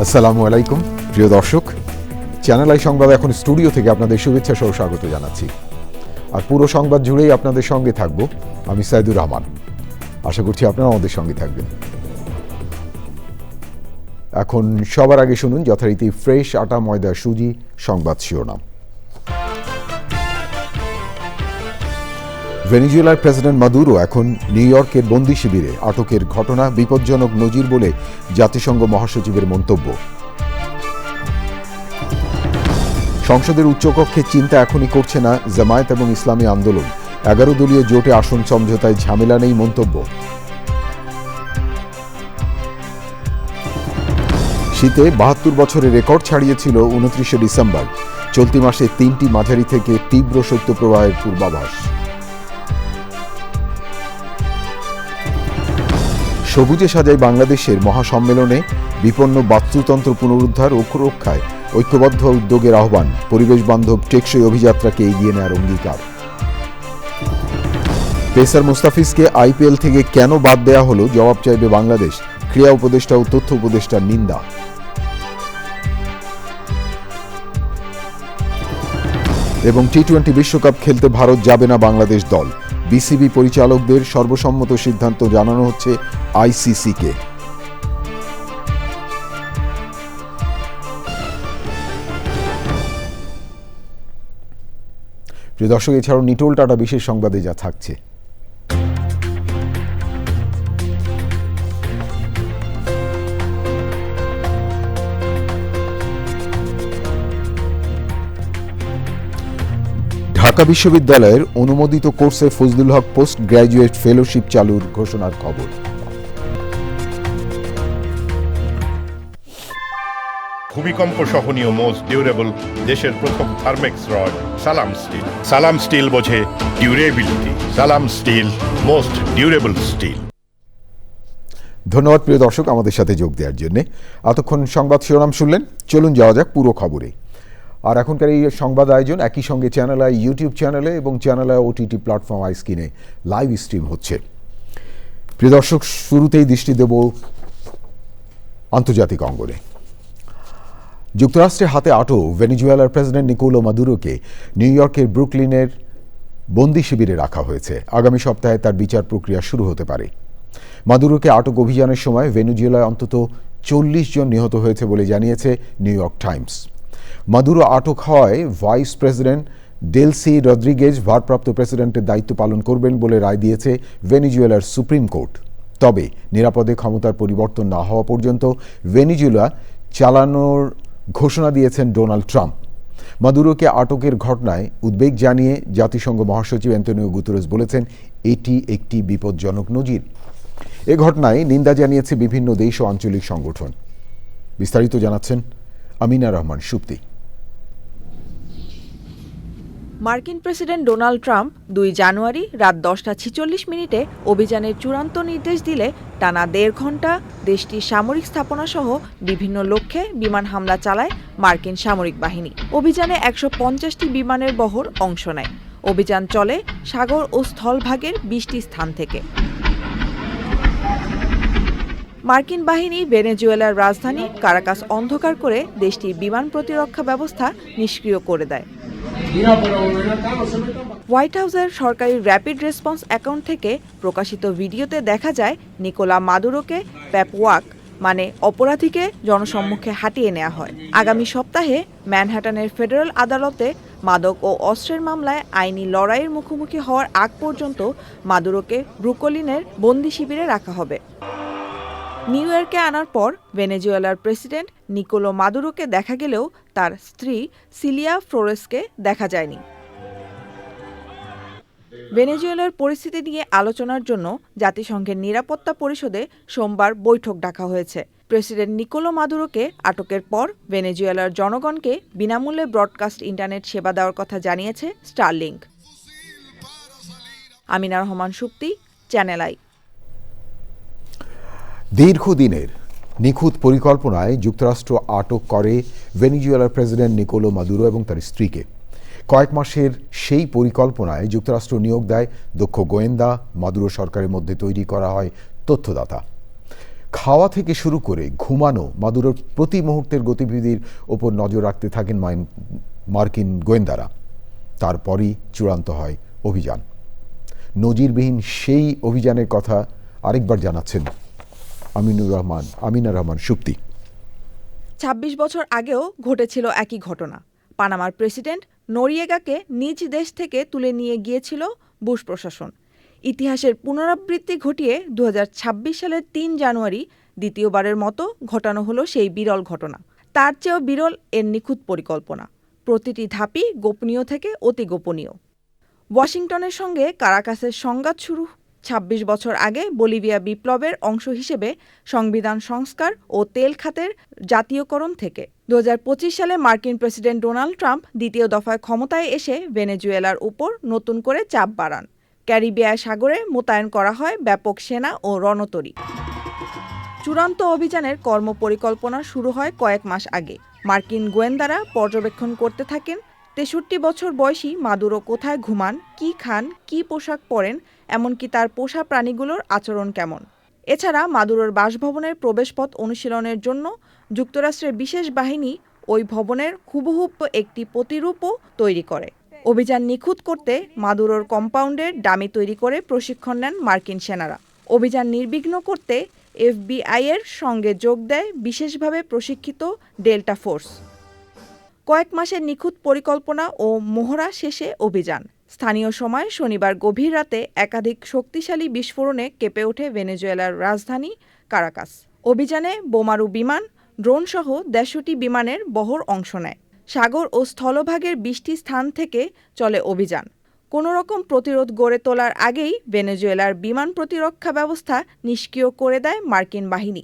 আসসালামু আলাইকুম প্রিয় দর্শক, চ্যানেল আই সংবাদ এখন স্টুডিও থেকে আপনাদের শুভেচ্ছা সহ স্বাগত জানাচ্ছি। আর পুরো সংবাদ জুড়েই আপনাদের সঙ্গে থাকব আমি সাইদুর রহমান। আশা করছি আপনারা আমাদের সঙ্গে থাকবেন। এখন সবার আগে শুনুন যথারীতি ফ্রেশ আটা ময়দা সুজি সংবাদ শিরোনাম। ভেনেজুয়েলার প্রেসিডেন্ট মাদুরো এখন নিউ ইয়র্কের বন্দি শিবিরে। আটকের ঘটনা বিপজ্জনক নজির বলে জাতিসংঘ মহাসচিবের মন্তব্য। সংসদের উচ্চকক্ষে চিন্তা এখনই করছে না জামায়াত এবং ইসলামী আন্দোলন। 11 দলীয় জোটে আসন সমঝোতায় ঝামেলা নেই মন্তব্য। শীতে 72 বছরের রেকর্ড ছাড়িয়েছিল 29শে ডিসেম্বর। চলতি মাসে 3টি মাঝারি থেকে তীব্র শৈত্যপ্রবাহের পূর্বাভাস। সবুজে সাজায় বাংলাদেশের মহাসম্মেলনে বিপন্ন বাস্তুতন্ত্র পুনরুদ্ধার ও রক্ষায় ঐক্যবদ্ধ উদ্যোগের আহ্বান। পরিবেশ বান্ধব টেকসই অভিযাত্রাকে এগিয়ে নেওয়ার অঙ্গীকার। পেসার মুস্তাফিজকে আইপিএল থেকে কেন বাদ দেয়া হলো জবাব চাইবে বাংলাদেশ। ক্রীড়া উপদেষ্টা ও তথ্য উপদেষ্টার নিন্দা। এবং টি-20 বিশ্বকাপ খেলতে ভারত যাবে না বাংলাদেশ দল। বিসিবি পরিচালকদের সর্বসম্মত সিদ্ধান্ত জানানো হচ্ছে আইসিসিকে। প্রিয় দর্শক, এছাড়াও নিটোল টাটা বিশেষ সংবাদে যা থাকছে। ঢাকা বিশ্ববিদ্যালয়ের অনুমোদিত কোর্সে ফজলুল হক পোস্ট গ্র্যাজুয়েট ফেলোশিপ চালুর ঘোষণার খবর। ভূমিকম্প সহনীয় মোস্ট ডিউরেবল দেশের প্রথম থার্মেক্স রড সালাম স্টিল। সালাম স্টিল বোঝে ডিউরেবিলিটি। সালাম স্টিল, মোস্ট ডিউরেবল স্টিল। ধন্যবাদ প্রিয় দর্শক আমাদের সাথে যোগ দেওয়ার জন্য। এতক্ষণ সংবাদ শিরোনাম শুনলেন, চলুন যাওয়া যাক পুরো খবরে। আর এখনকার এই সংবাদ আয়োজন একই সঙ্গে চ্যানেল আই ইউটিউব চ্যানেলে এবং চ্যানেল আই ওটিটি প্ল্যাটফর্ম আইস্ক্রিনে লাইভ স্ট্রিম হচ্ছে। প্রিয় দর্শক, শুরুতেই দৃষ্টি দেব আন্তর্জাতিক অঙ্গনে। যুক্তরাষ্ট্রের হাতে আটক ভেনেজুয়েলার প্রেসিডেন্ট নিকোলো মাদুরোকে নিউ ইয়র্কের ব্রুকলিনের বন্দি শিবিরে রাখা হয়েছে। আগামী সপ্তাহে তার বিচার প্রক্রিয়া শুরু হতে পারে। মাদুরোকে আটক অভিযানের সময় ভেনেজুয়েলায় অন্তত 40 জন নিহত হয়েছে বলে জানিয়েছে নিউ ইয়র্ক টাইমস। মাদুরো আটক হওয়ায় ভাইস প্রেসিডেন্ট ডেলসি রদ্রিগেজ ভারপ্রাপ্ত প্রেসিডেন্টের দায়িত্ব পালন করবেন বলে রায় দিয়েছে ভেনেজুয়েলার সুপ্রিম কোর্ট। তবে নিরাপদে ক্ষমতার পরিবর্তন না হওয়া পর্যন্ত ভেনেজুয়েলা চালানোর ঘোষণা দিয়েছেন ডোনাল্ড ট্রাম্প। মাদুরোকে আটকের ঘটনায় উদ্বেগ জানিয়ে জাতিসংঘ মহাসচিব অ্যান্তোনিও গুতেরেস বলেছেন, এটি একটি বিপজ্জনক নজির। এ ঘটনায় নিন্দা জানিয়েছে বিভিন্ন দেশ ও আঞ্চলিক সংগঠন। বিস্তারিত জানাচ্ছেন আমিনা রহমান সুপ্তি। মার্কিন প্রেসিডেন্ট ডোনাল্ড ট্রাম্প 2 জানুয়ারি রাত 10:46 অভিযানের চূড়ান্ত নির্দেশ দিলে টানা 1.5 ঘণ্টা দেশটির সামরিক স্থাপনাসহ বিভিন্ন লক্ষ্যে বিমান হামলা চালায় মার্কিন সামরিক বাহিনী। অভিযানে 150টি বিমানের বহর অংশ নেয়। অভিযান চলে সাগর ও স্থলভাগের 20টি স্থান থেকে। মার্কিন বাহিনী ভেনেজুয়েলার রাজধানী কারাকাস অন্ধকার করে দেশটির বিমান প্রতিরক্ষা ব্যবস্থা নিষ্ক্রিয় করে দেয়। হোয়াইট হাউসের সরকারি র্যাপিড রেসপন্স অ্যাকাউন্ট থেকে প্রকাশিত ভিডিওতে দেখা যায় নিকোলা মাদুরোকে প্যাপওয়াক মানে অপরাধীকে জনসম্মুখে হাঁটিয়ে নেওয়া হয়। আগামী সপ্তাহে ম্যানহাটানের ফেডারেল আদালতে মাদক ও অস্ত্রের মামলায় আইনি লড়াইয়ের মুখোমুখি হওয়ার আগ পর্যন্ত মাদুরোকে ব্রুকলিনের বন্দি শিবিরে রাখা হবে। নিউ ইয়র্কে আনার পর ভেনেজুয়েলার প্রেসিডেন্ট নিকোলো মাদুরোকে দেখা গেলেও তার স্ত্রী সিলিয়া ফ্লোরেসকে দেখা যায়নি। ভেনেজুয়েলার পরিস্থিতি নিয়ে আলোচনার জন্য জাতিসংঘের নিরাপত্তা পরিষদে সোমবার বৈঠক ডাকা হয়েছে। প্রেসিডেন্ট নিকোলো মাদুরোকে আটকের পর ভেনেজুয়েলার জনগণকে বিনামূল্যে ব্রডকাস্ট ইন্টারনেট সেবা দেওয়ার কথা জানিয়েছে Starlink. Amina Rahman Supti, channel I. দীর্ঘদিনের নিখুঁত পরিকল্পনায় যুক্তরাষ্ট্র আটক করে ভেনেজুয়েলার প্রেসিডেন্ট নিকোলো মাদুরো এবং তার স্ত্রীকে। কয়েক মাসের সেই পরিকল্পনায় যুক্তরাষ্ট্র নিয়োগ দেয় দক্ষ গোয়েন্দা। মাদুরো সরকারের মধ্যে তৈরি করা হয় তথ্যদাতা। খাওয়া থেকে শুরু করে ঘুমানো, মাদুরোর প্রতি মুহূর্তের গতিবিধির ওপর নজর রাখতে থাকেন মার্কিন গোয়েন্দারা। তারপরই চূড়ান্ত হয় অভিযান। নজিরবিহীন সেই অভিযানের কথা আরেকবার জানাচ্ছেন আমিনা রহমান সুপ্তি। ২৬ বছর আগেও ঘটেছিল একই ঘটনা। পানামার প্রেসিডেন্ট নোরিয়েগাকে নিজ দেশ থেকে তুলে নিয়ে গিয়েছিল বুশ প্রশাসন। ইতিহাসের পুনরাবৃত্তি ঘটিয়ে ২০২৬ সালের ৩ জানুয়ারি দ্বিতীয়বারের মতো ঘটানো হলো সেই বিরল ঘটনা। তার চেয়েও বিরল এর নিখুঁত পরিকল্পনা। প্রতিটি ধাপই গোপনীয় থেকে অতি গোপনীয়। ওয়াশিংটনের সঙ্গে কারাকাসের সংঘাত শুরু ২৬ বছর আগে বলিভিয়া বিপ্লবের অংশ হিসেবে সংবিধান সংস্কার ও তেল খাতের জাতীয়করণ থেকে। ২০২৫ সালে মার্কিন প্রেসিডেন্ট ডোনাল্ড ট্রাম্প দ্বিতীয় দফায় ক্ষমতায় এসে ভেনেজুয়েলার উপর নতুন করে চাপ বাড়ান। ক্যারিবিয়া সাগরে মোতায়েন করা হয় ব্যাপক সেনা ও রণতরী। চূড়ান্ত অভিযানের কর্মপরিকল্পনা শুরু হয় কয়েক মাস আগে। মার্কিন গোয়েন্দারা পর্যবেক্ষণ করতে থাকেন ৬৩ বছর বয়সী মাদুরো কোথায় ঘুমান, কি খান, কি পোশাক পরেন, এমনকি তার পোষা প্রাণীগুলোর আচরণ কেমন। এছাড়া মাদুরোর বাসভবনের প্রবেশপথ অনুশীলনের জন্য যুক্তরাষ্ট্রের বিশেষ বাহিনী ওই ভবনের হুবহু একটি প্রতিরূপও তৈরি করে। অভিযান নিখুঁত করতে মাদুরোর কম্পাউন্ডের ডামি তৈরি করে প্রশিক্ষণ নেন মার্কিন সেনারা। অভিযান নির্বিঘ্ন করতে এফবিআইয়ের সঙ্গে যোগ দেয় বিশেষভাবে প্রশিক্ষিত ডেল্টা ফোর্স। কয়েক মাসের নিখুঁত পরিকল্পনা ও মহড়া শেষে অভিযান। স্থানীয় সময় শনিবার গভীর রাতে একাধিক শক্তিশালী বিস্ফোরণে কেঁপে ওঠে ভেনেজুয়েলার রাজধানী কারাকাস। অভিযানে বোমারু বিমান, ড্রোনসহ ১৫টি বিমানের বহর অংশ নেয়। সাগর ও স্থলভাগের ২০টি স্থান থেকে চলে অভিযান। কোনো রকম প্রতিরোধ গড়ে তোলার আগেই ভেনেজুয়েলার বিমান প্রতিরক্ষা ব্যবস্থা নিষ্ক্রিয় করে দেয় মার্কিন বাহিনী।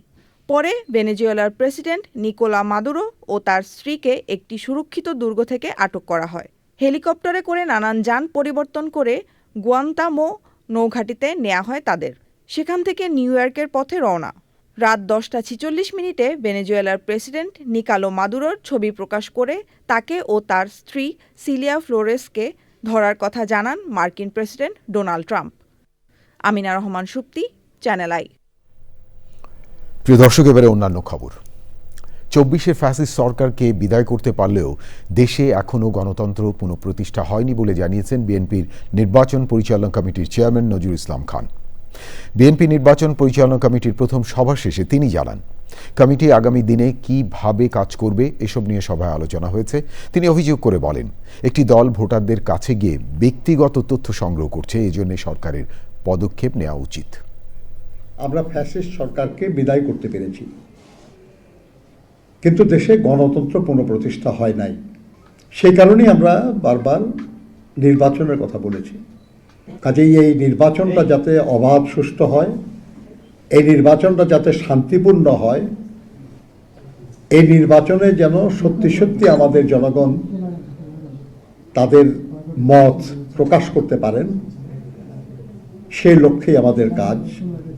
পরে ভেনেজুয়েলার প্রেসিডেন্ট নিকোলা মাদুরো ও তার স্ত্রীকে একটি সুরক্ষিত দুর্গ থেকে আটক করা হয়। হেলিকপ্টারে করে নানান যান পরিবর্তন করে গুয়ান্তামো নৌঘাঁটিতে নেওয়া হয় তাদের। সেখান থেকে নিউ ইয়র্কের পথে রওনা। রাত ১০টা ৪৬ ভেনেজুয়েলার প্রেসিডেন্ট নিকোলা মাদুরোর ছবি প্রকাশ করে তাকে ও তার স্ত্রী সিলিয়া ফ্লোরেসকে ধরার কথা জানান মার্কিন president Donald Trump. Amina Rahman Supti, channel I. প্রিয় দর্শক, এবারে অন্যান্য খবর। ২৪শে ফ্যাসিস্ট সরকারকে বিদায় করতে পারলেও দেশে এখনও গণতন্ত্র পুনঃপ্রতিষ্ঠা হয়নি বলে জানিয়েছেন বিএনপির নির্বাচন পরিচালনা কমিটির চেয়ারম্যান নজরুল ইসলাম খান। বিএনপি নির্বাচন পরিচালনা কমিটির প্রথম সভা শেষে তিনি জানান, কমিটি আগামী দিনে কিভাবে কাজ করবে এসব নিয়ে সভায় আলোচনা হয়েছে। তিনি অভিযোগ করে বলেন, একটি দল ভোটারদের কাছে গিয়ে ব্যক্তিগত তথ্য সংগ্রহ করছে, এজন্য সরকারের পদক্ষেপ নেওয়া উচিত। আমরা ফ্যাসিস্ট সরকারকে বিদায় করতে পেরেছি, কিন্তু দেশে গণতন্ত্র পুনঃপ্রতিষ্ঠা হয় নাই। সেই কারণেই আমরা বারবার নির্বাচনের কথা বলেছি। কাজেই এই নির্বাচনটা যাতে অবাধ সুষ্ঠু হয়, এই নির্বাচনটা যাতে শান্তিপূর্ণ হয়, এই নির্বাচনে যেন সত্যি সত্যি আমাদের জনগণ তাদের মত প্রকাশ করতে পারেন, সেই লক্ষ্যেই আমাদের কাজ।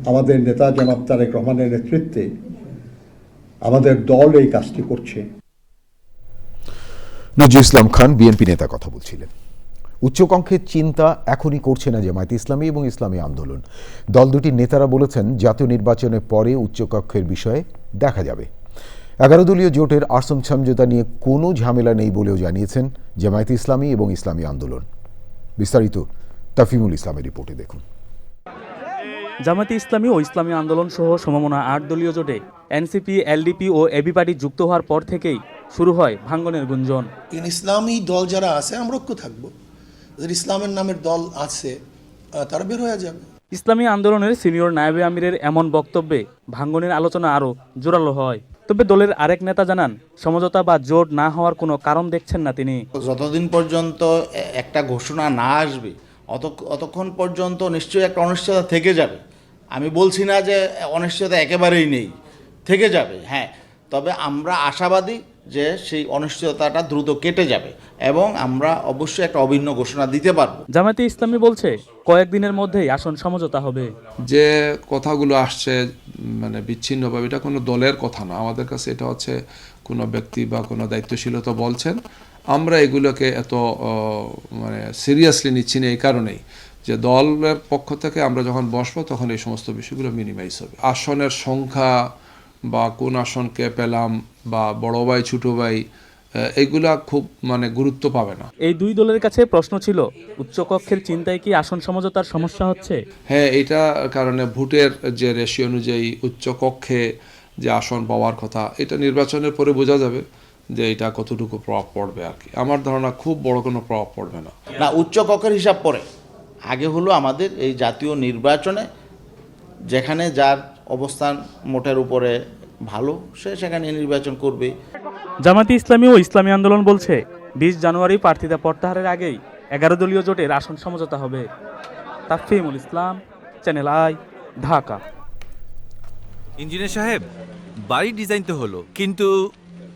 আমাদের নেতা জনাব তারেক রহমানের নেতৃত্বে আমাদের দল এই কাজটি করছে। নজরুল ইসলাম খান বিএনপি নেতা কথা বলছিলেন। উচ্চকক্ষের চিন্তা এখনই করছে না জামায়াতে ইসলামী এবং ইসলামী আন্দোলন। দল দুটির নেতারা বলেছেন, জাতীয় নির্বাচনের পরে উচ্চকক্ষের বিষয়ে দেখা যাবে। 11 দলীয় জোটের আসম সমঝোতা নিয়ে কোনো ঝামেলা নেই বলেও জানিয়েছেন জামায়াতে ইসলামী এবং ইসলামী আন্দোলন। বিস্তারিত তাফিমুল ইসলামের রিপোর্টে দেখুন। জামায়াতে ইসলামী ও ইসলামী আন্দোলন সহ সমমনা 8 দলীয় জোটে এনসিপি, এলডিপি ও এবি পার্টি যুক্ত হওয়ার পর থেকেই শুরু হয় ভাঙ্গনের গুঞ্জন। ইসলামী দল যারা আছে আমরা ঐক্য থাকবো, যাদের ইসলামের নামের দল আছে তারা বের হয়ে যাবে। ইসলামী আন্দোলনের সিনিয়র নায়েবে আমিরের এমন বক্তব্যে ভাঙ্গনের আলোচনা আরও জোরালো হয়। তবে দলের আরেক নেতা জানান, সমঝোতা বা জোট না হওয়ার কোনো কারণ দেখছেন না তিনি। যতদিন পর্যন্ত একটা ঘোষণা না আসবে অতক্ষণ পর্যন্ত নিশ্চয়ই একটা অনিশ্চয়তা থেকে যাবে। আমি বলছি না যে অনিশ্চয়তা একেবারেই নেই, থেকে যাবে, হ্যাঁ, তবে আমরা আশাবাদী যে সেই অনিশ্চয়তাটা দ্রুত কেটে যাবে এবং আমরা অবশ্যই একটা অভিন্ন ঘোষণা দিতে পারবো। জামায়াতে ইসলামী বলছে কয়েকদিনের মধ্যেই আসন সমঝোতা হবে। যে কথাগুলো আসছে মানে বিচ্ছিন্নভাবে, এটা কোনো দলের কথা না, আমাদের কাছে এটা হচ্ছে কোনো ব্যক্তি বা কোনো দায়িত্বশীলতা বলছেন। আমরা এগুলোকে এত মানে সিরিয়াসলি নিচ্ছি না এই কারণেই যে দলের পক্ষ থেকে আমরা যখন বসবো তখন এই সমস্ত বিষয়গুলো মিনিমাইজ হবে। আসনের সংখ্যা বা কোন আসনকে পেলাম বা বড় ভাই ছোট ভাই এইগুলা খুব মানে গুরুত্ব পাবে না। এই দুই দলের কাছে প্রশ্ন ছিল, উচ্চকক্ষের চিন্তায় কি আসন সমঝোতার সমস্যা হচ্ছে? হ্যাঁ, এটা কারণে ভোটের যে রেশিও অনুযায়ী উচ্চকক্ষে যে আসন পাওয়ার কথা, এটা নির্বাচনের পরে বোঝা যাবে যে এটা কতটুকু প্রভাব পড়বে আর কি। আমার ধারণা খুব বড় কোনো প্রভাব পড়বে না। না, উচ্চ কক্ষের হিসাব পরে, আগে হলো আমাদের এই জাতীয় নির্বাচনে যেখানে যার অবস্থান মোটের উপরে ভালো সে সেখানে নির্বাচন করবে। জামায়াতে ইসলামী ও ইসলামী আন্দোলন বলছে 20 জানুয়ারি প্রার্থীতা প্রত্যাহারের আগেই 11 দলীয় জোটের আসন সমঝোতা হবে। তাফহিমুল ইসলাম, চ্যানেল আই, ঢাকা। ইঞ্জিনিয়ার সাহেব, বাড়ির ডিজাইন তো হলো, কিন্তু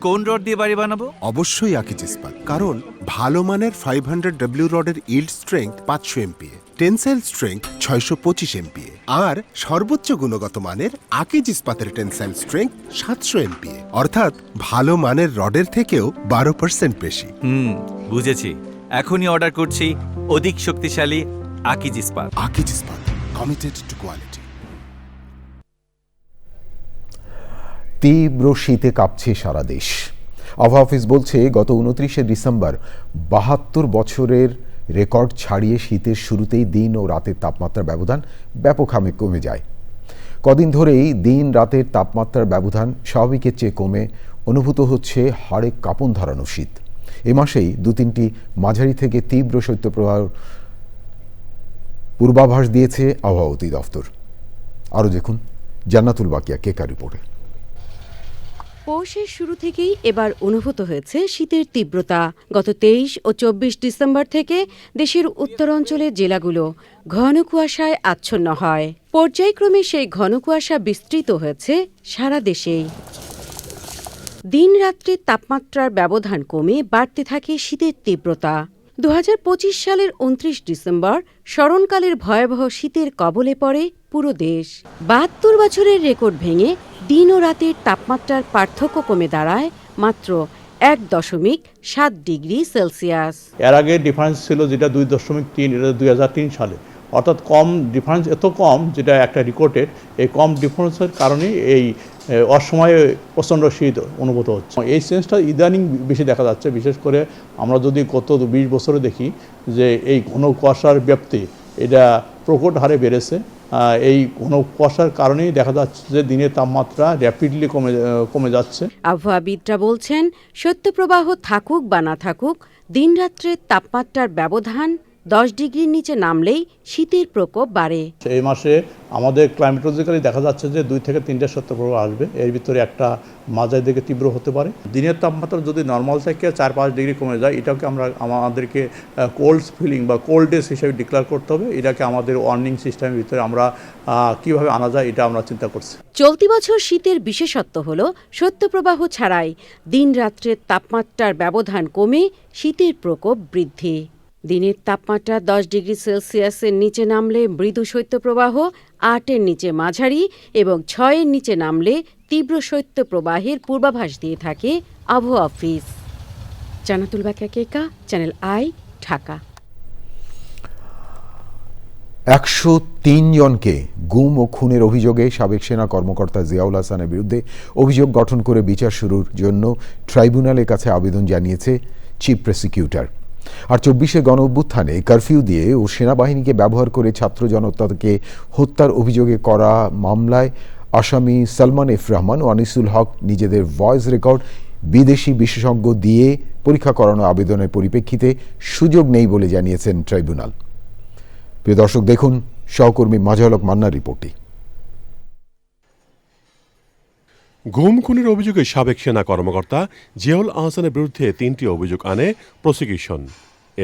কোন রড দিয়ে বাড়ি বানাবো? অবশ্যই আকিজ ইস্পাত, কারণ ভালো মানের 500W রডের yield strength 500 MPa, tensile strength 625 MPa আর সর্বোচ্চ গুণগত মানের আকিজ ইস্পাতের টেনসাইল স্ট্রেংথ 700 MPa, অর্থাৎ ভালো মানের রডের থেকেও 12% বেশি। বুঝেছি, এখনই অর্ডার করছি অধিক শক্তিশালী আকিজ ইস্পাত। আকিজ ইস্পাত, কমিটেড টু কোয়ালিটি। তীব্র শীতে কাঁপছে সারা দেশ। আবহাওয়া অফিস বলছে গত 29শে ডিসেম্বর 72 বছরের রেকর্ড ছাড়িয়ে শীতের শুরুতেই দিন ও রাতের তাপমাত্রার ব্যবধান ব্যাপকভাবে কমে যায়। কদিন ধরেই দিন রাতের তাপমাত্রার ব্যবধান স্বাভাবিকের চেয়ে কমে অনুভূত হচ্ছে হাড়ে কাঁপন ধরানো শীত। এ মাসেই 2-3টি মাঝারি থেকে তীব্র শৈত্যপ্রবাহ পূর্বাভাস দিয়েছে আবহাওয়া অধিদপ্তর। আরও দেখুন জান্নাতুল বাকিয়া কেকা রিপোর্টে। পৌষের শুরু থেকেই এবার অনুভূত হয়েছে শীতের তীব্রতা। গত 23 ও 24 ডিসেম্বর থেকে দেশের উত্তরাঞ্চলের জেলাগুলো ঘন কুয়াশায় আচ্ছন্ন হয়। পর্যায়ক্রমে সেই ঘন কুয়াশা বিস্তৃত হয়েছে সারা দেশেই। দিন রাত্রির তাপমাত্রার ব্যবধান কমে বাড়তে থাকে শীতের তীব্রতা। 2025 সালের 29 ডিসেম্বর স্মরণকালের ভয়াবহ শীতের কবলে পড়ে পুরো দেশ। 72 বছরের রেকর্ড ভেঙে দিন ও রাতের তাপমাত্রার পার্থক্য কমে দাঁড়ায় মাত্র 1.7 ডিগ্রি সেলসিয়াস। এর আগে ডিফারেন্স ছিল যেটা 2.3, এটা 2003 সালে, অর্থাৎ কম ডিফারেন্স, এত কম যেটা একটা রেকর্ডেড। এই কম ডিফারেন্সের কারণেই এই অসময়ে প্রচণ্ড শীত অনুভূত হচ্ছে। এই চেঞ্জটা ইদানিং বেশি দেখা যাচ্ছে, বিশেষ করে আমরা যদি গত 20 বছরে দেখি যে এই ঘন কুয়াশার ব্যাপ্তি এটা প্রকট হারে বেড়েছে। এই ঘন কুয়াশার কারণেই দেখা যাচ্ছে যে দিনের তাপমাত্রা র্যাপিডলি কমে যাচ্ছে। আবহাওয়াবিদরা বলছেন শৈত্যপ্রবাহ থাকুক বা না থাকুক, দিনরাত্রের তাপমাত্রার ব্যবধান 10 ডিগ্রির নিচে নামলেই শীতের প্রকোপ বাড়ে। এই মাসে আমাদের ক্লাইমেটোলজিক্যালি দেখা যাচ্ছে যে 2 থেকে 3টা শৈত্যপ্রবাহ আসবে, এর ভিতরে একটা মাঝারি দিকে তীব্র হতে পারে। দিনের তাপমাত্রা যদি নর্মাল থেকে 4-5 ডিগ্রি কমে যায়, এটাকে আমাদেরকে কোল্ড স্পেলিং বা কোল্ড ডেজ হিসেবে ডিক্লেয়ার করতে হবে। এটাকে আমাদের ওয়ার্নিং সিস্টেমের ভিতরে আমরা কিভাবে আনা যায় এটা আমরা চিন্তা করছি। চলতি বছর শীতের বিশেষত্ব হল শৈত্যপ্রবাহ ছাড়াই দিন রাত্রের তাপমাত্রার ব্যবধান কমে শীতের প্রকোপ বৃদ্ধি। দিনের তাপমাত্রা 10 ডিগ্রি সেলসিয়াসের নিচে নামলে মৃদু শৈত্যপ্রবাহ, 8-এর নিচে মাঝারি এবং 6-এর নিচে নামলে তীব্র শৈত্যপ্রবাহের পূর্বাভাস দিয়ে থাকে আবহাওয়া office. Jannatul বাকিয়া Keka, channel I, Dhaka. 103 জনকে গুম ও খুনের অভিযোগে সাবেক সেনা কর্মকর্তা জিয়াউল হাসানের বিরুদ্ধে অভিযোগ গঠন করে বিচার শুরুর জন্য ট্রাইব্যুনালের কাছে আবেদন জানিয়েছে চিফ প্রসিকিউটর। আর 24শে গণ অভ্যুত্থানে কারফিউ দিয়ে ও সেনাবাহিনীকে ব্যবহার করে ছাত্র জনতাকে হত্যার অভিযোগে করা মামলায় আসামি সালমান এফ রহমান ও আনিসুল হক নিজেদের ভয়েস রেকর্ড বিদেশি বিশেষজ্ঞ দিয়ে পরীক্ষা করানো আবেদনের পরিপ্রেক্ষিতে সুযোগ নেই বলে জানিয়েছেন ট্রাইব্যুনাল। প্রিয় দর্শক, দেখুন সহকর্মী মাজাহলক মান্নার রিপোর্টটি। গুম খুনের অভিযোগে সাবেক সেনা কর্মকর্তা জিয়াউল আহসানের বিরুদ্ধে 3টি অভিযোগ আনে প্রসিকিউশন।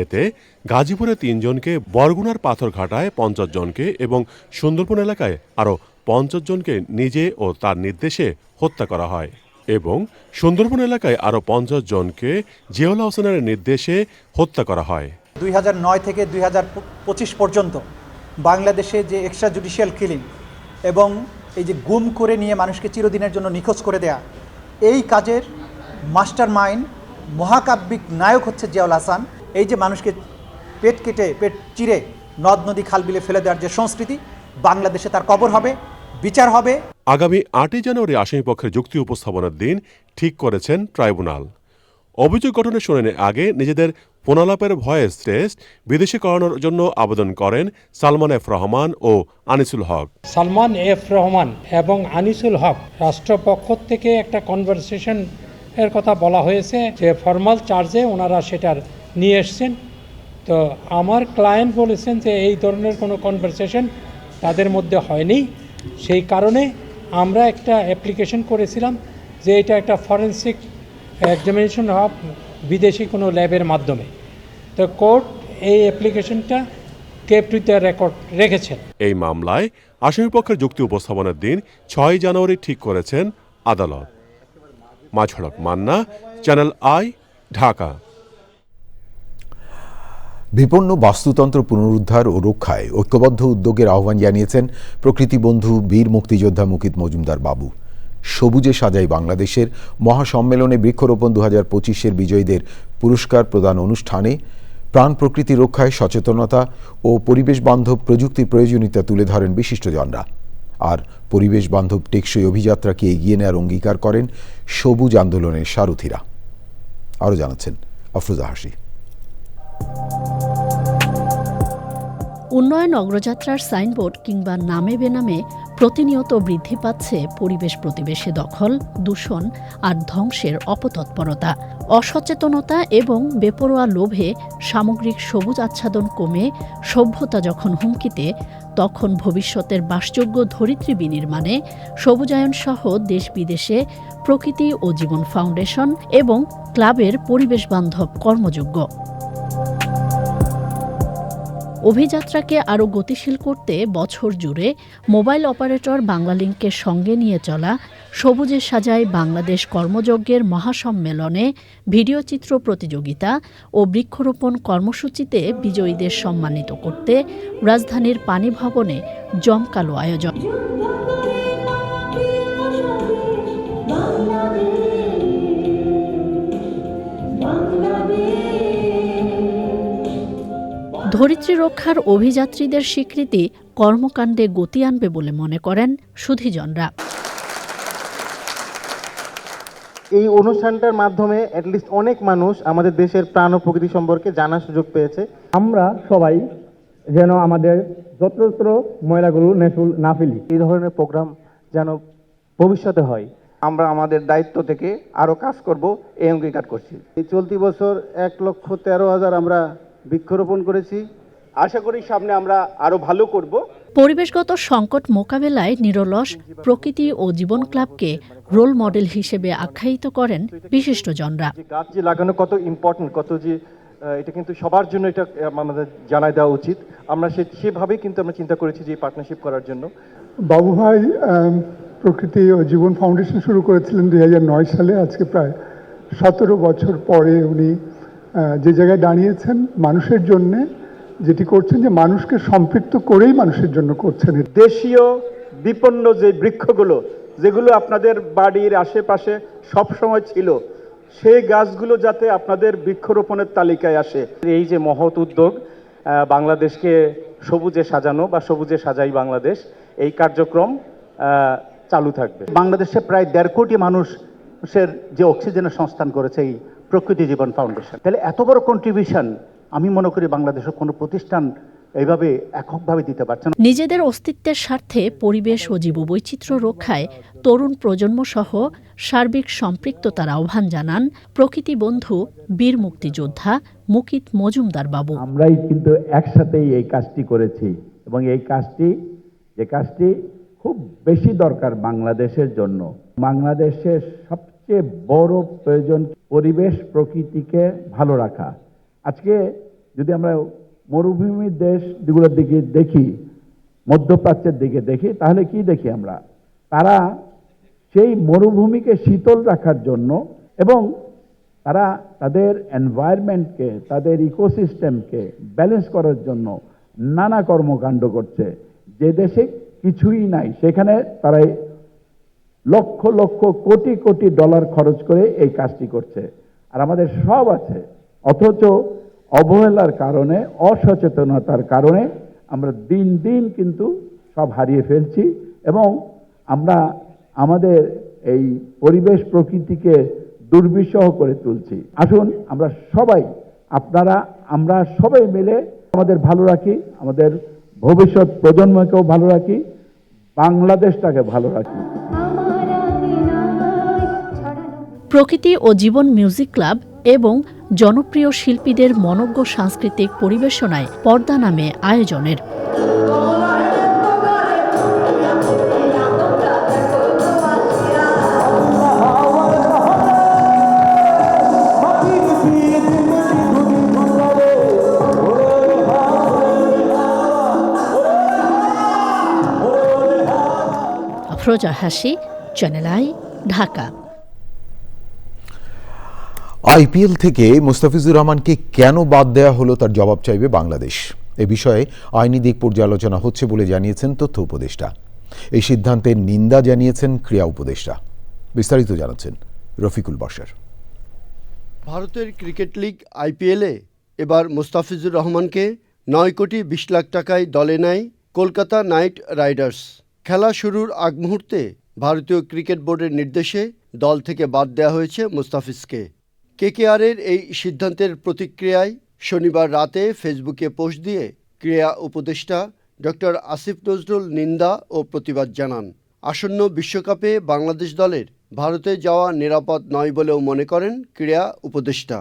এতে গাজীপুরে 3 জনকে, বরগুনার পাথরঘাটায় 50 জনকে এবং সুন্দরবন এলাকায় আরও 50 জনকে নিজে ও তার নির্দেশে হত্যা করা হয় এবং সুন্দরবন এলাকায় আরও 50 জনকে জিয়াউল হোসেনের নির্দেশে হত্যা করা হয়। 2009 থেকে 2025 পর্যন্ত বাংলাদেশে যে এক্সট্রা জুডিশিয়াল কিলিং এবং এই যে গুম করে নিয়ে মানুষকে চিরদিনের জন্য নিখোঁজ করে দেয়া, এই কাজের মাস্টার মাইন্ড মহাকাব্যিক নায়ক হচ্ছে জিয়াউল হাসান। এই যে মানুষকে পেট কেটে পেট চিরে নদ নদী খাল বিলে ফেলে দেওয়ার যে সংস্কৃতি, বাংলাদেশে তার কবর হবে, বিচার হবে। আগামী 8 জানুয়ারি আসামিপক্ষের যুক্তি উপস্থাপনের দিন ঠিক করেছেন ট্রাইব্যুনাল। অভিযোগ গঠনের শুনানির আগে নিজেদের ফোনালাপের ভয়েস টেস্ট বিদেশে করানোর জন্য আবেদন করেন সালমান এফ রহমান ও আনিসুল হক। সালমান এফ রহমান এবং আনিসুল হক রাষ্ট্রপক্ষ থেকে একটা কনভারসেশন এর কথা বলা হয়েছে যে ফর্মাল চার্জে ওনারা সেটার নিয়ে এসছেন। তো আমার ক্লায়েন্ট বলেছেন যে এই ধরনের কোনো কনভারসেশন তাদের মধ্যে হয়নি। সেই কারণে আমরা একটা অ্যাপ্লিকেশন করেছিলাম যে এটা একটা ফরেন্সিক এক্সামিনেশন হবে বিদেশি কোনো ল্যাবের মাধ্যমে। তো কোর্ট এই অ্যাপ্লিকেশনটা কেপ্ট উইথ দ্য রেকর্ড রেখেছেন। এই মামলায় আসামিপক্ষের যুক্তি উপস্থাপনের দিন 6 জানুয়ারি ঠিক করেছেন আদালত। মাঝড়ক মান্না, চ্যানেল আই, ঢাকা। বিপন্ন বাস্তুতন্ত্র পুনরুদ্ধার ও রক্ষায় ঐক্যবদ্ধ উদ্যোগের আহ্বান জানিয়েছেন প্রকৃতি বন্ধু বীর মুক্তিযোদ্ধা মুকিত মজুমদার বাবু। সবুজে সাজাই বাংলাদেশের মহাসম্মেলনে বৃক্ষরোপণ 2025-এর বিজয়ীদের পুরস্কার প্রদান অনুষ্ঠানে প্রাণ প্রকৃতি রক্ষায় সচেতনতা ও পরিবেশ বান্ধব প্রযুক্তির প্রয়োজনীয়তা তুলে ধরেন বিশিষ্টজনরা। আর পরিবেশ বান্ধব টেকসই অভিযাত্রাকে এগিয়ে নেওয়ার অঙ্গীকার করেন সবুজ আন্দোলনের সারথীরা। আরও জানাচ্ছেন আফরোজা হাসি। উন্নয়ন অগ্রযাত্রার সাইনবোর্ড কিংবা নামে বেনামে প্রতিনিয়ত বৃদ্ধি পাচ্ছে পরিবেশ প্রতিবেশী দখল, দূষণ আর ধ্বংসের অপতৎপরতা। অসচেতনতা এবং বেপরোয়া লোভে সামগ্রিক সবুজ আচ্ছাদন কমে সভ্যতা যখন হুমকিতে, তখন ভবিষ্যতের বাসযোগ্য ধরিত্রী বিনির্মাণে সবুজায়ন সহ দেশ বিদেশে প্রকৃতি ও জীবন ফাউন্ডেশন এবং ক্লাবের পরিবেশ বান্ধব কর্মযোগ্য। অভিযাত্রাকে আরও গতিশীল করতে বছর জুড়ে মোবাইল অপারেটর বাংলালিংকের সঙ্গে নিয়ে চলা সবুজে সাজায় বাংলাদেশ কর্মযজ্ঞের মহাসম্মেলনে ভিডিওচিত্র প্রতিযোগিতা ও বৃক্ষরোপণ কর্মসূচিতে বিজয়ীদের সম্মানিত করতে রাজধানীর পানি ভবনে জমকালো আয়োজন। ধরিত্রী রক্ষার অভিযাত্রীদের স্বীকৃতি কর্মকাণ্ডে গতি আনবে বলে মনে করেন সুধীজনরা। এই অনুষ্ঠানটার মাধ্যমে অ্যাটলিস্ট অনেক মানুষ আমাদের দেশের প্রাণ ও প্রকৃতি সম্পর্কে জানার সুযোগ পেয়েছে। আমরা সবাই যেন আমাদের যত্রতত্র ময়লাগুলো না ফেলি, এই ধরনের প্রোগ্রাম যেন ভবিষ্যতে হয়। আমরা আমাদের দায়িত্ব থেকে আরও কাজ করব এই অঙ্গীকার করছি। এই চলতি বছর 1,13,000 আমরা বৃক্ষরোপণ করেছি। আশা করি সামনে আমরা আরো ভালো করব। পরিবেশগত সংকট মোকাবেলায় নিরলস প্রকৃতি ও জীবন ক্লাবকে রোল মডেল হিসেবে আখ্যায়িত করেন বিশিষ্টজনরা। গাছ যে লাগানো কত ইম্পর্টেন্ট, কত যে এটা কিন্তু সবার জন্য এটা আমাদের জানাই দেওয়া উচিত। আমরা সেভাবেই কিন্তু আমরা চিন্তা করেছি যে পার্টনারশিপ করার জন্য। বাবু ভাই প্রকৃতি ও জীবন ফাউন্ডেশন শুরু করেছিলেন 2009 সালে। আজকে প্রায় 17 বছর পরে উনি যে জায়গায় দাঁড়িয়েছেন মানুষের জন্যে, যেটি করছেন যে মানুষকে সম্পৃক্ত করেই মানুষের জন্য করছেন। দেশীয় বিপন্ন যে বৃক্ষগুলো যেগুলো আপনাদের বাড়ির আশেপাশে সব সময় ছিল, সেই গাছগুলো যাতে আপনাদের বৃক্ষরোপণের তালিকায় আসে। এই যে মহৎ উদ্যোগ বাংলাদেশকে সবুজে সাজানো বা সবুজে সাজাই বাংলাদেশ, এই কার্যক্রম চালু থাকবে। বাংলাদেশে প্রায় 1.5 কোটি মানুষের যে অক্সিজেনের সংস্থান করেছে এই প্রকৃতি জীবন ফাউন্ডেশন, তাহলে এত বড় কন্ট্রিবিউশন আমি মনে করি বাংলাদেশের কোনো প্রতিষ্ঠান এইভাবে এককভাবে দিতে পারছে না। নিজেদের অস্তিত্বের স্বার্থে পরিবেশ ও জীববৈচিত্র্য রক্ষায় তরুণ প্রজন্ম সহ সার্বিক সম্পৃক্ততার আহ্বান জানান প্রকৃতি বন্ধু বীর মুক্তিযোদ্ধা মুকিত মজুমদার বাবু। আমরাই কিন্তু একসাথেই এই কাজটি করেছি এবং এই কাজটি খুব বেশি দরকার বাংলাদেশের জন্য। বাংলাদেশের সবচেয়ে বড় প্রয়োজন পরিবেশ প্রকৃতিকে ভালো রাখা। আজকে যদি আমরা মরুভূমির দেশগুলোর দিকে দেখি, মধ্যপ্রাচ্যের দিকে দেখি, তাহলে কি দেখি আমরা? তারা সেই মরুভূমিকে শীতল রাখার জন্য এবং তারা তাদের এনভায়রনমেন্টকে, তাদের ইকোসিস্টেমকে ব্যালেন্স করার জন্য নানা কর্মকাণ্ড করছে। যে দেশে কিছুই নাই সেখানে তারা লক্ষ লক্ষ কোটি কোটি ডলার খরচ করে এই কাজটি করছে। আর আমাদের সব আছে, অথচ অবহেলার কারণে, অসচেতনতার কারণে আমরা দিন দিন কিন্তু সব হারিয়ে ফেলছি এবং আমরা আমাদের এই পরিবেশ প্রকৃতিকে দুর্বিষহ করে তুলছি। আসুন আমরা সবাই, আমরা সবাই মিলে আমাদের ভালো রাখি, আমাদের ভবিষ্যৎ প্রজন্মকেও ভালো রাখি, বাংলাদেশটাকে ভালো রাখি। প্রকৃতি ও জীবন মিউজিক ক্লাব এবং জনপ্রিয় শিল্পীদের মনোজ্ঞ সাংস্কৃতিক পরিবেশনায় পর্দা নামে আয়োজনের আফরোজা হাসি, চ্যানেল আই, ঢাকা। আইপিএল থেকে মুস্তাফিজুর রহমানকে কেন বাদ দেওয়া হলো তার জবাব চাইবে বাংলাদেশ। এ বিষয়ে আইনি দিক পর্যালোচনা হচ্ছে বলে জানিয়েছেন তথ্য উপদেষ্টা। এই সিদ্ধান্তের নিন্দা জানিয়েছেন ক্রীড়া উপদেষ্টা। বিস্তারিত জানাচ্ছেন রফিকুল বাশার। ভারতের ক্রিকেট লিগ আইপিএলে এবার মুস্তাফিজুর রহমানকে 9 কোটি 20 লাখ টাকায় দলে নেয় কলকাতা নাইট রাইডার্স। খেলা শুরুর আগ মুহূর্তে ভারতীয় ক্রিকেট বোর্ডের নির্দেশে দল থেকে বাদ দেওয়া হয়েছে মুস্তাফিজকে। কেকেআরের এই সিদ্ধান্তের প্রতিক্রিয়ায় শনিবার রাতে ফেসবুকে পোস্ট দিয়ে ক্রীড়া উপদেষ্টা ডক্টর আসিফ নজরুল নিন্দা ও প্রতিবাদ জানান। আসন্ন বিশ্বকাপে বাংলাদেশ দলের ভারতে যাওয়া নিরাপদ নয় বলেও মনে করেন ক্রীড়া উপদেষ্টা।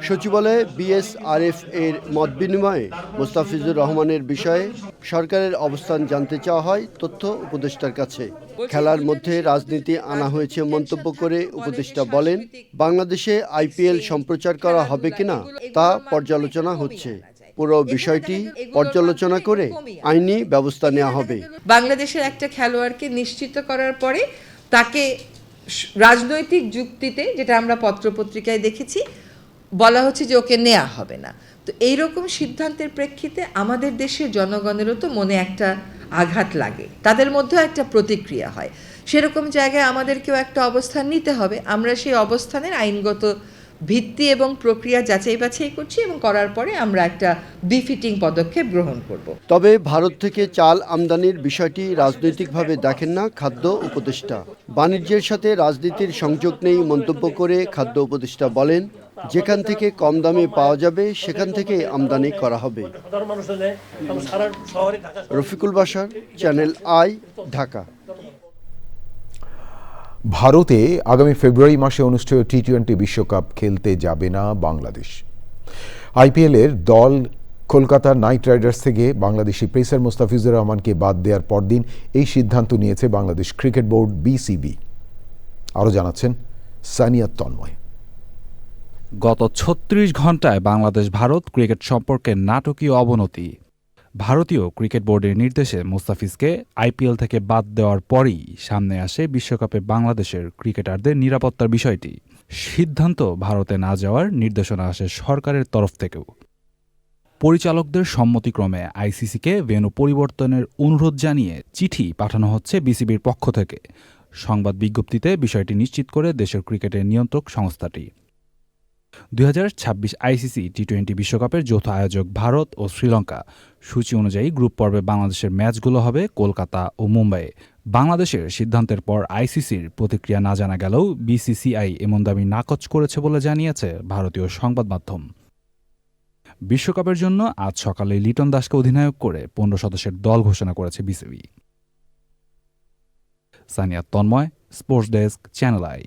সচিবালয়ে বিএসআরএফ এর মত বিনিময়ে মুস্তাফিজুর রহমানের বিষয়ে সরকারের অবস্থান জানতে চাওয়া হয় তথ্য উপদেষ্টার কাছে। খেলার মধ্যে রাজনীতি আনা হয়েছে মন্তব্য করে উপদেষ্টা বলেন, বাংলাদেশে আইপিএল সম্প্রচার করা হবে কিনা তা পর্যালোচনা হচ্ছে। পুরো বিষয়টি পর্যালোচনা করে আইনি ব্যবস্থা নেওয়া হবে। বাংলাদেশের একটা খেলোয়াড়কে নিশ্চিত করার পরে তাকে রাজনৈতিক যুক্তিতে, যেটা আমরা পত্রপত্রিকায় দেখেছি, বলা হচ্ছে যে ওকে নেওয়া হবে না। তো এইরকম সিদ্ধান্তের প্রেক্ষিতে আমাদের দেশের জনগণেরও তো মনে একটা আঘাত লাগে, তাদের মধ্যেও একটা প্রতিক্রিয়া হয়। সেরকম জায়গায় আমাদেরকেও একটা অবস্থান নিতে হবে। আমরা সেই অবস্থানের আইনগত ভিত্তি এবং প্রক্রিয়া যাচাই বাছাই করছি এবং করার পরে আমরা একটা বিফিটিং পদক্ষেপ গ্রহণ করব। তবে ভারত থেকে চাল আমদানির বিষয়টি রাজনৈতিকভাবে দেখেন না খাদ্য উপদেষ্টা। বাণিজ্যের সাথে রাজনীতির সংযোগ নেই মন্তব্য করে খাদ্য উপদেষ্টা বলেন, যেখান থেকে কম দামে পাওয়া যাবে সেখান থেকে আমদানি করা হবে। Rafiqul Bashar, channel I, Dhaka. ভারতে আগামী ফেব্রুয়ারি মাসে অনুষ্ঠেয় টি-20 বিশ্বকাপ খেলতে যাবে না বাংলাদেশ। আইপিএলের দল কলকাতা নাইট রাইডার্স থেকে বাংলাদেশি পেসার মুস্তাফিজুর রহমানকে বাদ দেওয়ার পরদিন এই সিদ্ধান্ত নিয়েছে বাংলাদেশ ক্রিকেট বোর্ড বিসিবি। আরও জানাচ্ছেন সানিয়া তন্ময়। গত 36 ঘন্টায় বাংলাদেশ ভারত ক্রিকেট সম্পর্কে নাটকীয় অবনতি। ভারতীয় ক্রিকেট বোর্ডের নির্দেশে মুস্তাফিজকে আইপিএল থেকে বাদ দেওয়ার পরই সামনে আসে বিশ্বকাপে বাংলাদেশের ক্রিকেটারদের নিরাপত্তার বিষয়টি। সিদ্ধান্ত ভারতে না যাওয়ার নির্দেশনা আসে সরকারের তরফ থেকেও। পরিচালকদের সম্মতিক্রমে আইসিসিকে ভেন্যু পরিবর্তনের অনুরোধ জানিয়ে চিঠি পাঠানো হচ্ছে বিসিবির পক্ষ থেকে। সংবাদ বিজ্ঞপ্তিতে বিষয়টি নিশ্চিত করে দেশের ক্রিকেটের নিয়ন্ত্রক সংস্থাটি। 2026 আইসিসি টি-20 বিশ্বকাপের যৌথ আয়োজক ভারত ও শ্রীলঙ্কা। সূচি অনুযায়ী গ্রুপ পর্বে বাংলাদেশের ম্যাচগুলো হবে কলকাতা ও মুম্বাইয়ে। বাংলাদেশের সিদ্ধান্তের পর আইসিসির প্রতিক্রিয়া না জানা গেলেও বিসিসিআই এমন দাবি নাকচ করেছে বলে জানিয়েছে ভারতীয় সংবাদ মাধ্যম। বিশ্বকাপের জন্য আজ সকালে লিটন দাসকে অধিনায়ক করে 15 সদস্যের দল ঘোষণা করেছে BCB. Sania Tanmoy, sports desk, Channel I.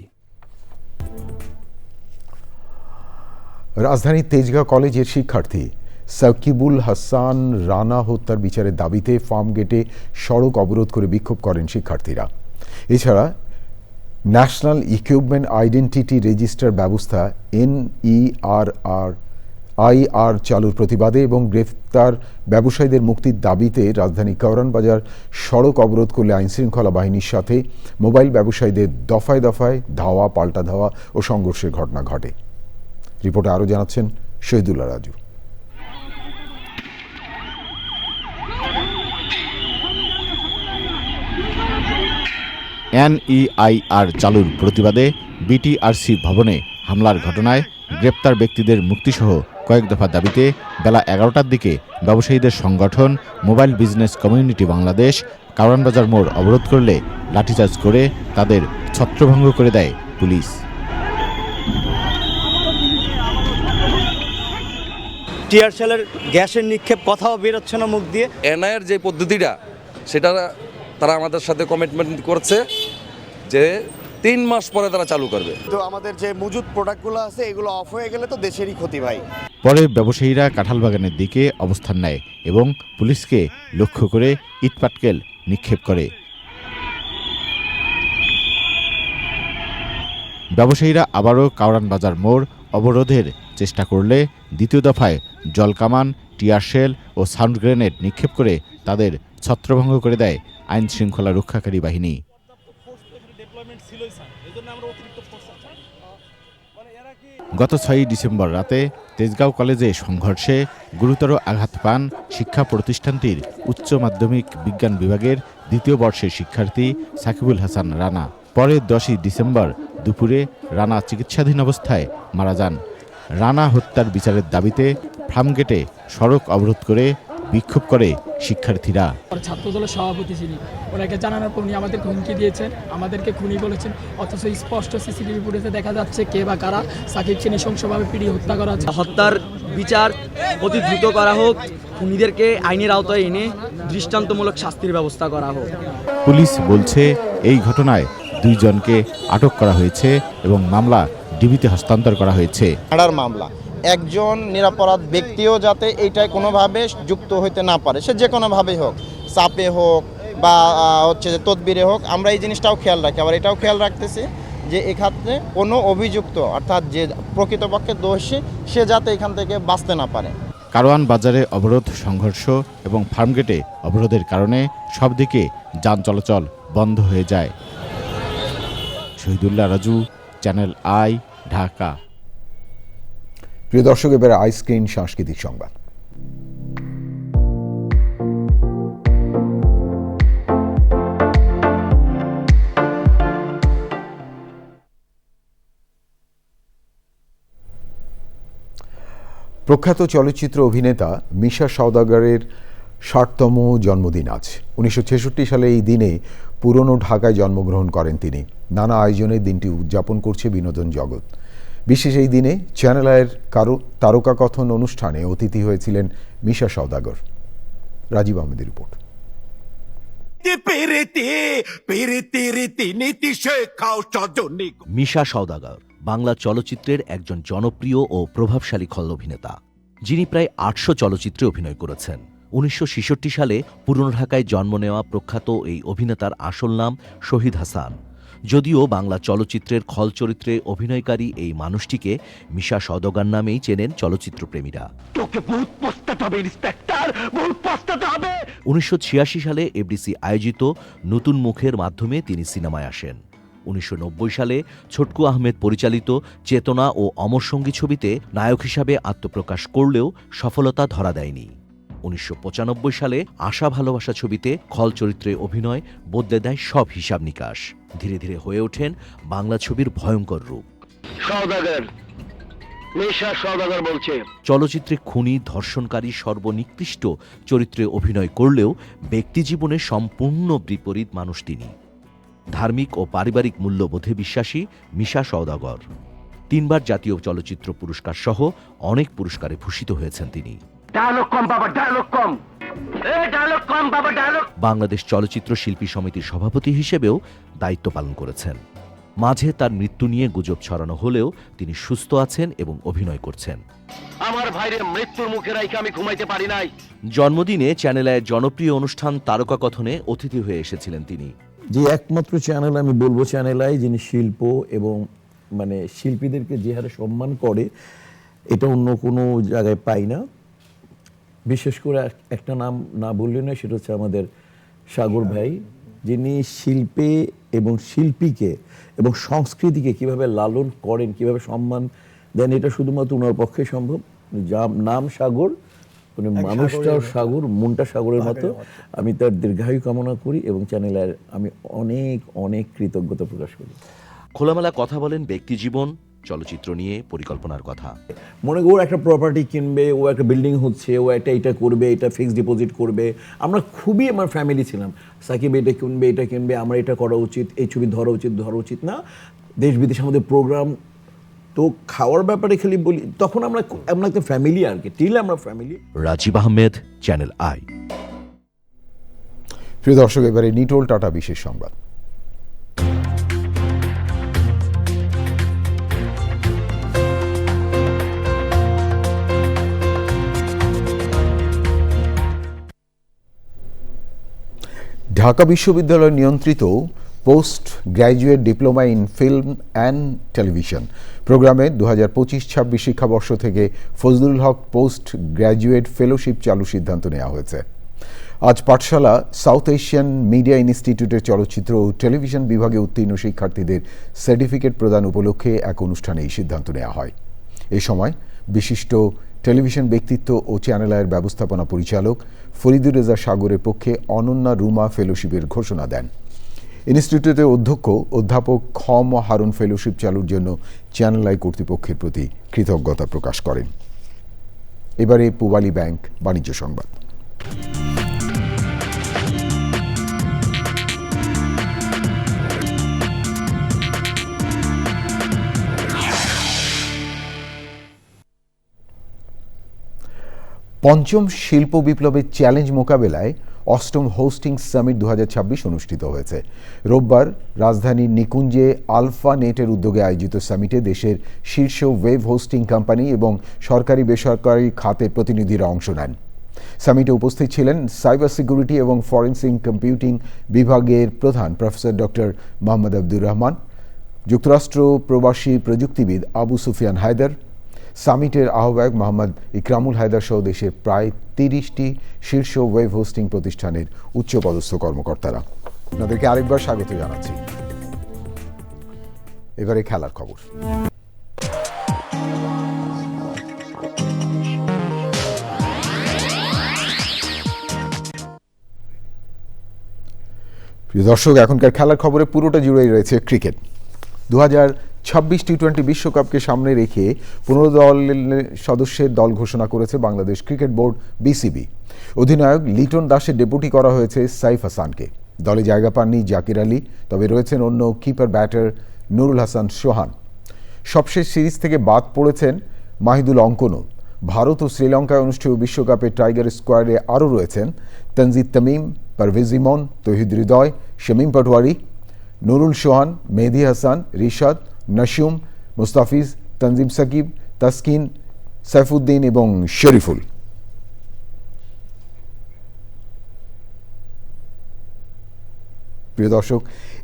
রাজধানীর তেজগাঁও কলেজের শিক্ষার্থী সাকিবুল হাসান রানা হত্যার বিচারের দাবিতে ফার্মগেটে সড়ক অবরোধ করে বিক্ষোভ করেন শিক্ষার্থীরা। এছাড়া ন্যাশনাল ইকুইপমেন্ট আইডেন্টিটি রেজিস্টার ব্যবস্থা NERR আইআর চালুর প্রতিবাদে এবং গ্রেফতার ব্যবসায়ীদের মুক্তির দাবিতে রাজধানী কারওয়ান বাজার সড়ক অবরোধ করলে আইনশৃঙ্খলা বাহিনীর সাথে মোবাইল ব্যবসায়ীদের দফায় দফায় ধাওয়া, পাল্টা ধাওয়া ও সংঘর্ষের ঘটনা ঘটে। রিপোর্টে আরও জানাচ্ছেন শহীদুল্লাহ রাজু। এনইআইআর চালুর প্রতিবাদে বিটিআরসি ভবনে হামলার ঘটনায় গ্রেপ্তার ব্যক্তিদের মুক্তিসহ কয়েক দফা দাবিতে বেলা 11টার দিকে ব্যবসায়ীদের সংগঠন mobile business community Bangladesh Karwan বাজার মোড় অবরোধ করলে লাঠিচার্জ করে তাদের ছত্রভঙ্গ করে দেয় পুলিশ। টিয়ার শেলের গ্যাসের নিক্ষেপ কথাও বেরোচ্ছে না মুখ দিয়ে। এনআইয়ের যে পদ্ধতিটা সেটা তারা আমাদের সাথে কমিটমেন্ট করছে যে 3 মাস পরে তারা চালু করবে। তো আমাদের যে মজুদ প্রোডাক্টগুলো আছে এগুলো অফ হয়ে গেলে তো দেশেরই ক্ষতি ভাই। পরে ব্যবসায়ীরা কাঁঠালবাগানের দিকে অবস্থান নেয় এবং পুলিশকে লক্ষ্য করে ইটপাটকেল নিক্ষেপ করে। ব্যবসায়ীরা আবারও কারওয়ান বাজার মোড় অবরোধের চেষ্টা করলে দ্বিতীয় দফায় জলকামান, টিয়ার শেল ও সাউন্ড গ্রেনেড নিক্ষেপ করে তাদের ছত্রভঙ্গ করে দেয় আইন শৃঙ্খলা রক্ষাকারী বাহিনী। গত 6 ডিসেম্বর রাতে তেজগাঁও কলেজে সংঘর্ষে গুরুতর আঘাত পান শিক্ষা প্রতিষ্ঠানটির উচ্চ মাধ্যমিক বিজ্ঞান বিভাগের 2য় বর্ষের শিক্ষার্থী সাকিবুল হাসান রানা। পরে 10ই ডিসেম্বর দুপুরে রানা চিকিৎসাধীন অবস্থায় মারা যান। রানা হত্যার বিচারের দাবিতে ফার্মগেটে সড়ক অবরোধ করে বিক্ষোভ করে শিক্ষার্থীরা। ছাত্রদলের সভাপতি ছিলেন, ওনাকে জানানোর পর উনি আমাদেরকে হুমকি দিয়েছেন, আমাদেরকে খুনি বলেছেন, অথচ স্পষ্ট সিসিটিভি ফুটেজে দেখা যাচ্ছে কে বা কারা সাকিবকে নৃশংসভাবে পিটিয়ে হত্যা করা হচ্ছে। হত্যার বিচার অতি দ্রুত করা হোক, খুনিদেরকে আইনের আওতায় এনে দৃষ্টান্তমূলক শাস্তির ব্যবস্থা করা হোক। পুলিশ বলছে এই ঘটনায় 2 জনকে আটক করা হয়েছে এবং মামলা ডিবিতে হস্তান্তর করা হয়েছে। মামলা একজন নিরপরাধ ব্যক্তিও যাতে এইটায় কোনোভাবে যুক্ত হইতে না পারে, সে যে কোনোভাবেই হোক, চাপে হোক বা হচ্ছে যে তদবিরে হোক, আমরা এই জিনিসটাও খেয়াল রাখি। আবার এটাও খেয়াল রাখতেছি যে এক্ষেত্রে কোনো অভিযুক্ত অর্থাৎ যে প্রকৃতপক্ষে দোষী সে যাতে এখান থেকে বাঁচতে না পারে। কারওয়ান বাজারে অবরোধ, সংঘর্ষ এবং ফার্মগেটে অবরোধের কারণে সব দিকে যান চলাচল বন্ধ হয়ে যায়। Shahidullah Raju, channel I, Dhaka. প্রিয় দর্শক, এবারে আইস্ক্রিন সাংস্কৃতিক সংবাদ। প্রখ্যাত চলচ্চিত্র অভিনেতা মিশা সওদাগরের 60তম জন্মদিন আজ। 1966 সালে এই দিনে পুরনো ঢাকায় জন্মগ্রহণ করেন তিনি। নানা আয়োজনে দিনটি উদযাপন করছে বিনোদন জগৎ। বিশেষ এই দিনে চ্যানেল আইয়ের তারকা কথন অনুষ্ঠানে অতিথি হয়েছিলেন মিশা সওদাগর। রাজীব আহমেদের রিপোর্ট। মিশা সওদাগর বাংলা চলচ্চিত্রের একজন জনপ্রিয় ও প্রভাবশালী খল অভিনেতা, যিনি প্রায় 800 চলচ্চিত্রে অভিনয় করেছেন। 1966 সালে পুরনো ঢাকায় জন্ম নেওয়া প্রখ্যাত এই অভিনেতার আসল নাম শহীদ হাসান। যদিও বাংলা চলচ্চিত্রের খল চরিত্রে অভিনয়কারী এই মানুষটিকে মিশা সওদাগর নামেই চেনেন চলচ্চিত্রপ্রেমীরা। 1986 সালে এফডিসি আয়োজিত নতুন মুখের মাধ্যমে তিনি সিনেমায় আসেন। 1990 সালে ছোটকু আহমেদ পরিচালিত চেতনা ও অমর সঙ্গী ছবিতে নায়ক হিসাবে আত্মপ্রকাশ করলেও সফলতা ধরা দেয়নি। 1995 সালে আশা ভালোবাসা ছবিতে খল চরিত্রে অভিনয় বদলে দেয় সব হিসাব নিকাশ। ধীরে ধীরে হয়ে ওঠেন বাংলা ছবির ভয়ঙ্কর রূপ। চলচ্চিত্রে খুনি, ধর্ষণকারী সর্বনিকৃষ্ট চরিত্রে অভিনয় করলেও ব্যক্তিজীবনে সম্পূর্ণ বিপরীত মানুষ তিনি। ধার্মিক ও পারিবারিক মূল্যবোধে বিশ্বাসী মিশা সওদাগর 3 বার জাতীয় চলচ্চিত্র পুরস্কার সহ অনেক পুরস্কারে ভূষিত হয়েছেন তিনি। বাংলাদেশ চলচ্চিত্র শিল্পী সমিতির সভাপতি হিসেবেও দায়িত্ব পালন করেছেন। মাঝে তার মৃত্যু নিয়ে গুজব ছড়ানো হলেও তিনি সুস্থ আছেন এবং অভিনয় করছেন। আমার ভাইয়ের মৃত্যুর মুখে রাইখে আমি ঘুমাইতে পারি নাই। জন্মদিনে চ্যানেল আইয়ের জনপ্রিয় অনুষ্ঠান তারকা কথনে অতিথি হয়ে এসেছিলেন তিনি। যে একমাত্র চ্যানেল আমি বলবো চ্যানেল আই, যিনি শিল্প এবং শিল্পীদেরকে যে হারে সম্মান করে এটা অন্য কোনো জায়গায় পাই না। বিশেষ করে একটা নাম না বললে না, সেটা হচ্ছে আমাদের সাগর ভাই, যিনি শিল্পে এবং শিল্পীকে এবং সংস্কৃতিকে কিভাবে লালন করেন, কিভাবে সম্মান দেন, এটা শুধুমাত্র ওনার পক্ষে সম্ভব। নাম সাগর, মানে মানুষটাও সাগর, মনটা সাগরের মতো। আমি তার দীর্ঘায়ু কামনা করি এবং চ্যানেলের আমি অনেক অনেক কৃতজ্ঞতা প্রকাশ করি। খোলামেলা কথা বলেন ব্যক্তিজীবন, চলচ্চিত্র নিয়ে পরিকল্পনার কথা। মনে করি একটা প্রপার্টি কিনবে, ও একটা বিল্ডিং হচ্ছে, ও এটা করবে, এটা ফিক্সড ডিপোজিট করবে। আমরা খুবই আমার ফ্যামিলি ছিলাম, সাকিব এটা কিনবে, এটা কিনবে, আমরা এটা করা উচিত, এই ছবি ধরা উচিত না। দেশ বিদেশে আমাদের প্রোগ্রাম, তো খাওয়ার ব্যাপারে খালি বলি, তখন আমরা একটা ফ্যামিলি আর কি, টিল আমরা family. Rajib Ahmed, Channel I. প্রিয় দর্শক, এবারে নিটোল টাটা বিশেষ সংবাদ। ঢাকা বিশ্ববিদ্যালয় নিয়ন্ত্রিত post graduate diploma in film and television প্রোগ্রামে 2025-26 শিক্ষাবর্ষ থেকে ফজলুল হক পোস্ট গ্র্যাজুয়েট ফেলোশিপ চালুর সিদ্ধান্ত নেওয়া হয়েছে। আজ পাঠশালা সাউথ এশিয়ান মিডিয়া ইনস্টিটিউটের চলচ্চিত্র ও টেলিভিশন বিভাগে উত্তীর্ণ শিক্ষার্থীদের সার্টিফিকেট প্রদান উপলক্ষে এক অনুষ্ঠানে এই সিদ্ধান্ত নেওয়া হয়। এ সময় বিশিষ্ট টেলিভিশন ব্যক্তিত্ব ও চ্যানেল আইয়ের ব্যবস্থাপনা পরিচালক ফরিদুর রেজা সাগরের পক্ষে অনন্যা রুমা ফেলোশিপের ঘোষণা দেন। ইনস্টিটিউটের অধ্যক্ষ অধ্যাপক খম হারুন ফেলোশিপ চালুর জন্য চ্যানেল আই কর্তৃপক্ষের প্রতি কৃতজ্ঞতা প্রকাশ করেন। এবারে পূবালী ব্যাংক বাণিজ্য সংবাদ। পঞ্চম শিল্প বিপ্লবের চ্যালেঞ্জ মোকাবেলায় অষ্টম হোস্টিং সামিট 2026 অনুষ্ঠিত হয়েছে। রোববার রাজধানীর নিকুঞ্জে আলফা নেটের উদ্যোগে আয়োজিত সামিটে দেশের শীর্ষ ওয়েব হোস্টিং কোম্পানি এবং সরকারি বেসরকারি খাতের প্রতিনিধিরা অংশ নেন। সামিটে উপস্থিত ছিলেন সাইবার সিকিউরিটি এবং ফরেনসিক কম্পিউটিং বিভাগের প্রধান প্রফেসর ডক্টর মোহাম্মদ আব্দুর রহমান, যুক্তরাষ্ট্র প্রবাসী প্রযুক্তিবিদ আবু সুফিয়ান হায়দার, সামিটের আহ্বায়ক মোহাম্মদ ইকরামুল হায়দার সহ দেশের প্রায় 30টি শীর্ষ ওয়েব হোস্টিং প্রতিষ্ঠানের উচ্চপদস্থ কর্মকর্তারা। আপনাদেরকে আরেকবার স্বাগত জানাচ্ছি। এবারে খেলার খবর। প্রিয় দর্শক, এখনকার খেলার খবরে পুরোটা জুড়েই রয়েছে ক্রিকেট। 2026 টি-20 বিশ্বকাপকে সামনে রেখে 15 সদস্যের দল ঘোষণা করেছে বাংলাদেশ ক্রিকেট বোর্ড বিসিবি। অধিনায়ক লিটন দাসের ডেপুটি করা হয়েছে সাইফ হাসানকে। দলে জায়গা পাননি জাকির আলী, তবে রয়েছেন অন্য কিপার ব্যাটার নুরুল হাসান সোহান। সবশেষ সিরিজ থেকে বাদ পড়েছেন মাহিদুল অঙ্কনও। ভারত ও শ্রীলঙ্কায় অনুষ্ঠেয় বিশ্বকাপে টাইগার স্কোয়াডে আরও রয়েছেন তানজিদ তামিম, পারভেজ ইমন, তৌহিদ হৃদয়, শামীম পাটোয়ারি, নুরুল সোহান, মেহেদী হাসান, রিশাদ, নাসিম, মুস্তাফিজ, তানজিম সাকিব, তাসকিন, সাইফুদ্দিন এবং শরীফুল। প্রিয় দর্শক,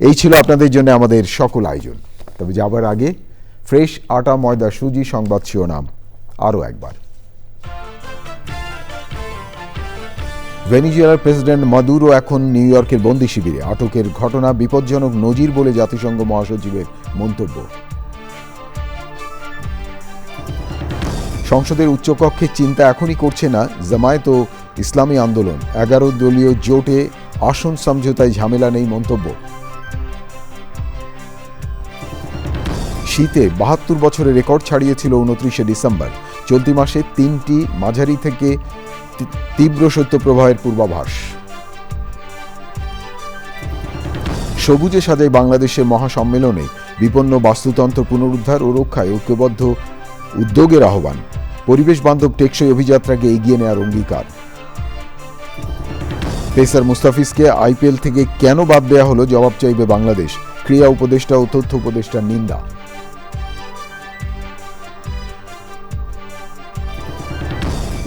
এই ছিল আপনাদের জন্য আমাদের সকল আয়োজন। তবে যাবার আগে ফ্রেশ আটা ময়দা সুজি সংবাদ শিরোনাম আরও একবার। ভেনিজুয়েলার প্রেসিডেন্ট মাদুরো এখন নিউ ইয়র্কের বন্দি শিবিরে। আটকের ঘটনা বিপজ্জনক নজির বলে জাতিসংঘ মহাসচিবের মন্তব্য। সংসদের উচ্চকক্ষে চিন্তা এখনই করছে না জামায়াত ও ইসলামী আন্দোলন। 11 দলীয় জোটে আসন সমঝোতায় ঝামেলা নেই মন্তব্য। শীতে 72 বছরের রেকর্ড ছাড়িয়েছিল 29শে ডিসেম্বর। চলতি মাসে 3টি মাঝারি থেকে তীব্র শৈত্যপ্রবাহের পূর্বাভাস। সবুজে সাজায় বাংলাদেশের মহাসম্মেলনে বিপন্ন বাস্তুতন্ত্র পুনরুদ্ধার ও রক্ষায় ঐক্যবদ্ধ উদ্যোগের আহ্বান। পরিবেশ বান্ধব টেকসই অভিযাত্রাকে এগিয়ে নেওয়ার অঙ্গীকার। পেসার মুস্তাফিজকে আইপিএল থেকে কেন বাদ দেওয়া হলো জবাব চাইবে বাংলাদেশ। ক্রীড়া উপদেষ্টা ও তথ্য উপদেষ্টার নিন্দা।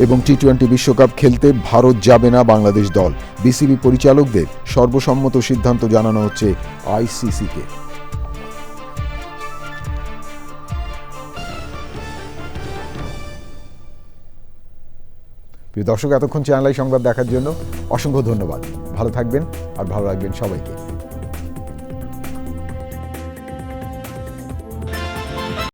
এবং টি-20 বিশ্বকাপ খেলতে ভারত যাবে না বাংলাদেশ দল। বিসিবি পরিচালকদের সর্বসম্মত সিদ্ধান্ত জানানো হচ্ছে আইসিসিকে। প্রিয় দর্শক, এতক্ষণ চ্যানেল আই সংবাদ দেখার জন্য অসংখ্য ধন্যবাদ। ভালো থাকবেন আর ভালো রাখবেন সবাইকে।